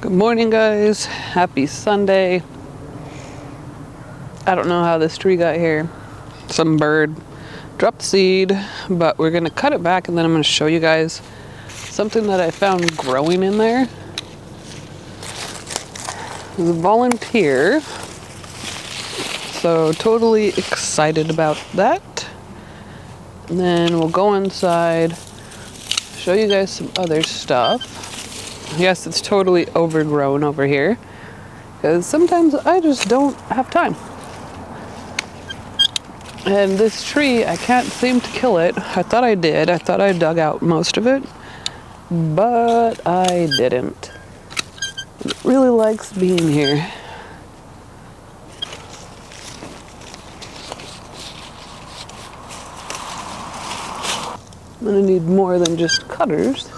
Good morning, guys. Happy Sunday. I don't know how this tree got here. Some bird dropped seed, but we're gonna cut it back and then I'm gonna show you guys something that I found growing in there. There's a volunteer, so totally excited about that. And then we'll go inside, show you guys some other stuff. Yes, it's totally overgrown over here because sometimes I just don't have time. And this tree, I can't seem to kill it. I thought I did. I thought I dug out most of it, but I didn't. It really likes being here. I'm gonna need more than just cutters.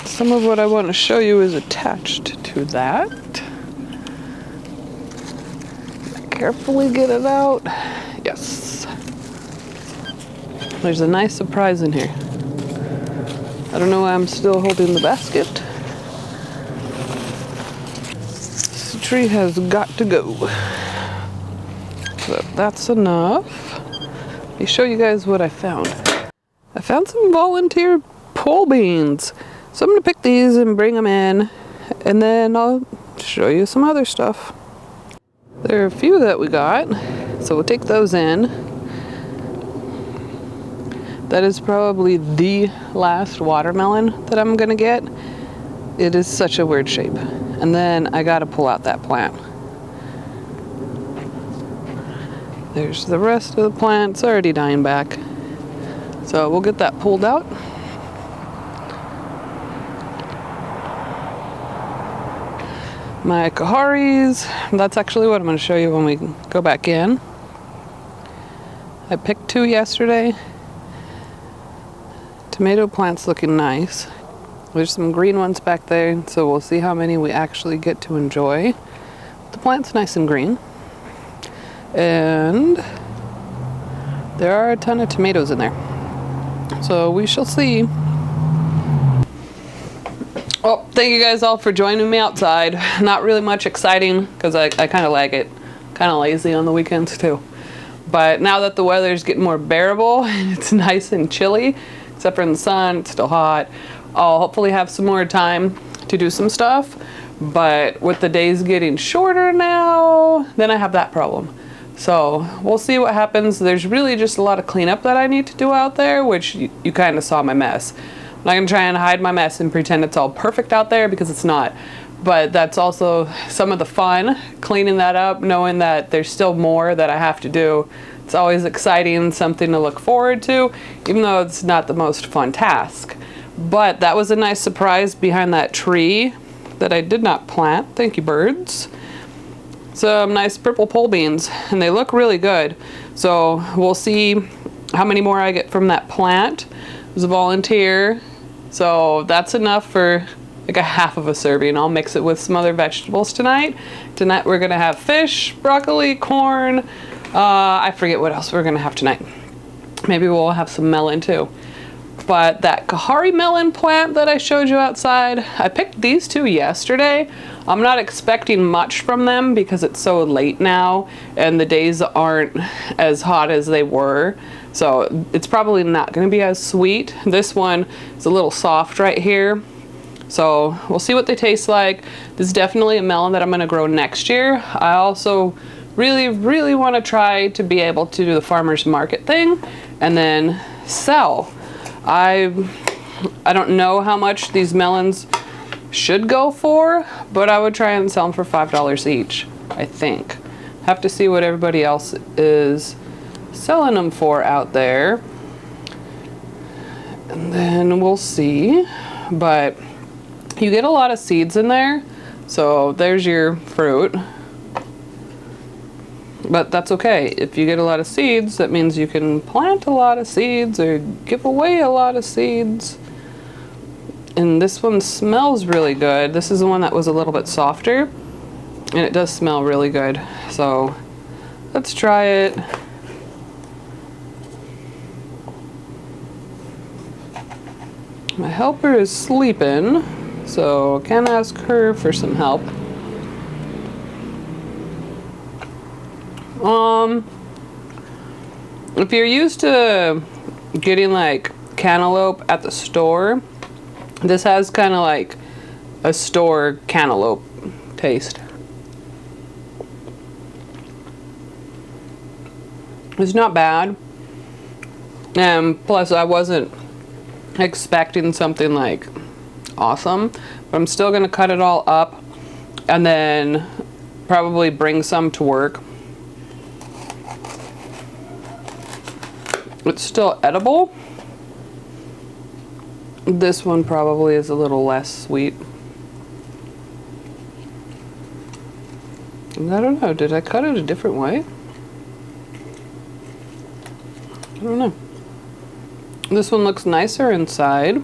Some of what I want to show you is attached to that. Carefully get it out. Yes. There's a nice surprise in here. I don't know why I'm still holding the basket. This tree has got to go. So that's enough. Let me show you guys what I found. I found some volunteer pole beans. So I'm going to pick these and bring them in, and then I'll show you some other stuff. There are a few that we got, so we'll take those in. That is probably the last watermelon that I'm going to get. It is such a weird shape. And then I got to pull out that plant. There's the rest of the plant. It's already dying back. So we'll get that pulled out. My kaharis, that's actually what I'm going to show you when we go back in. I picked 2 yesterday. Tomato plant's looking nice. There's some green ones back there, so we'll see how many we actually get to enjoy. The plant's nice and green. And there are a ton of tomatoes in there. So we shall see. Well, thank you guys all for joining me outside. Not really much exciting because I kind of like it. Kind of lazy on the weekends too. But now that the weather's getting more bearable and it's nice and chilly, except for in the sun, it's still hot, I'll hopefully have some more time to do some stuff. But with the days getting shorter now, then I have that problem. So we'll see what happens. There's really just a lot of cleanup that I need to do out there, which you kind of saw my mess. I'm not gonna try and hide my mess and pretend it's all perfect out there because it's not. But that's also some of the fun, cleaning that up, knowing that there's still more that I have to do. It's always exciting, something to look forward to, even though it's not the most fun task. But that was a nice surprise behind that tree that I did not plant. Thank you, birds. Some nice purple pole beans, and they look really good. So we'll see how many more I get from that plant. It was a volunteer. So that's enough for like a half of a serving. I'll mix it with some other vegetables tonight. Tonight we're gonna have fish, broccoli, corn. I forget what else we're gonna have tonight. Maybe we'll have some melon too. But that kahari melon plant that I showed you outside, I picked these 2 yesterday. I'm not expecting much from them because it's so late now and the days aren't as hot as they were. So it's probably not going to be as sweet. This one is a little soft right here. So we'll see what they taste like. This is definitely a melon that I'm going to grow next year. I also really want to try to be able to do the farmer's market thing and then sell. I don't know how much these melons should go for, but I would try and sell them for $5 each, I think. Have to see what everybody else is selling them for out there. And then we'll see. But you get a lot of seeds in there. So there's your fruit. But that's okay. If you get a lot of seeds, that means you can plant a lot of seeds or give away a lot of seeds. And this one smells really good. This is the one that was a little bit softer. and it does smell really good. So let's try it. My helper is sleeping, so I can ask her for some help. If you're used to getting like cantaloupe at the store, this has kind of like a store cantaloupe taste. It's not bad, and plus I wasn't expecting something like awesome, but I'm still gonna cut it all up and then probably bring some to work. It's still edible. This one probably is a little less sweet. And I don't know, did I cut it a different way? I don't know. This one looks nicer inside.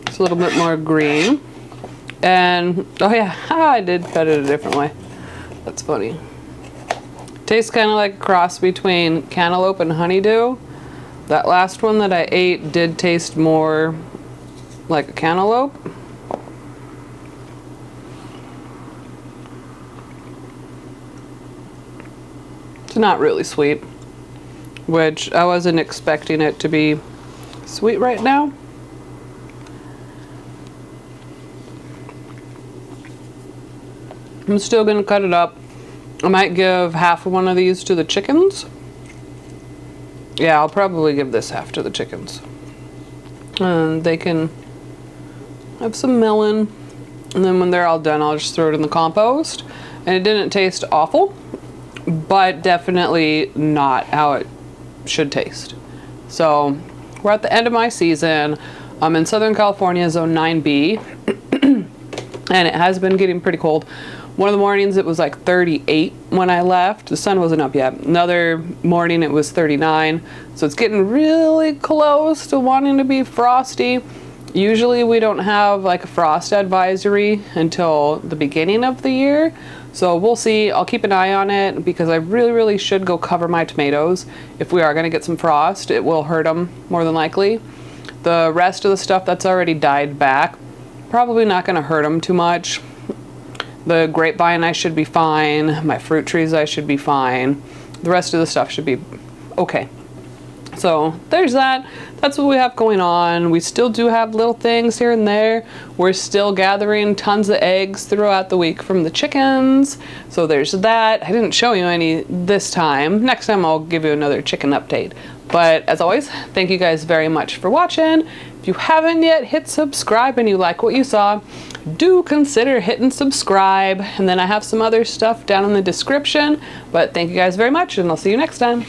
It's a little bit more green. And, oh yeah, I did cut it a different way. That's funny. Tastes kind of like a cross between cantaloupe and honeydew. That last one that I ate did taste more like a cantaloupe. It's not really sweet, which I wasn't expecting it to be sweet right now. I'm still gonna cut it up. I might give half of one of these to the chickens. Yeah, I'll probably give this half to the chickens. And they can have some melon. And then when they're all done, I'll just throw it in the compost. And it didn't taste awful, but definitely not how it should taste. So we're at the end of my season. I'm in Southern California, Zone 9B. And it has been getting pretty cold. One of the mornings it was like 38 when I left. The sun wasn't up yet. Another morning it was 39. So it's getting really close to wanting to be frosty. Usually we don't have like a frost advisory until the beginning of the year. So we'll see. I'll keep an eye on it because I really should go cover my tomatoes. If we are going to get some frost, it will hurt them more than likely. The rest of the stuff that's already died back, probably not going to hurt them too much. The grapevine I should be fine. My fruit trees I should be fine. The rest of the stuff should be okay. So there's that. That's what we have going on. We still do have little things here and there. We're still gathering tons of eggs throughout the week from the chickens. So there's that. I didn't show you any this time. Next time I'll give you another chicken update. But as always, thank you guys very much for watching. If you haven't yet hit subscribe and you like what you saw, do consider hitting subscribe. And then I have some other stuff down in the description. But thank you guys very much, and I'll see you next time.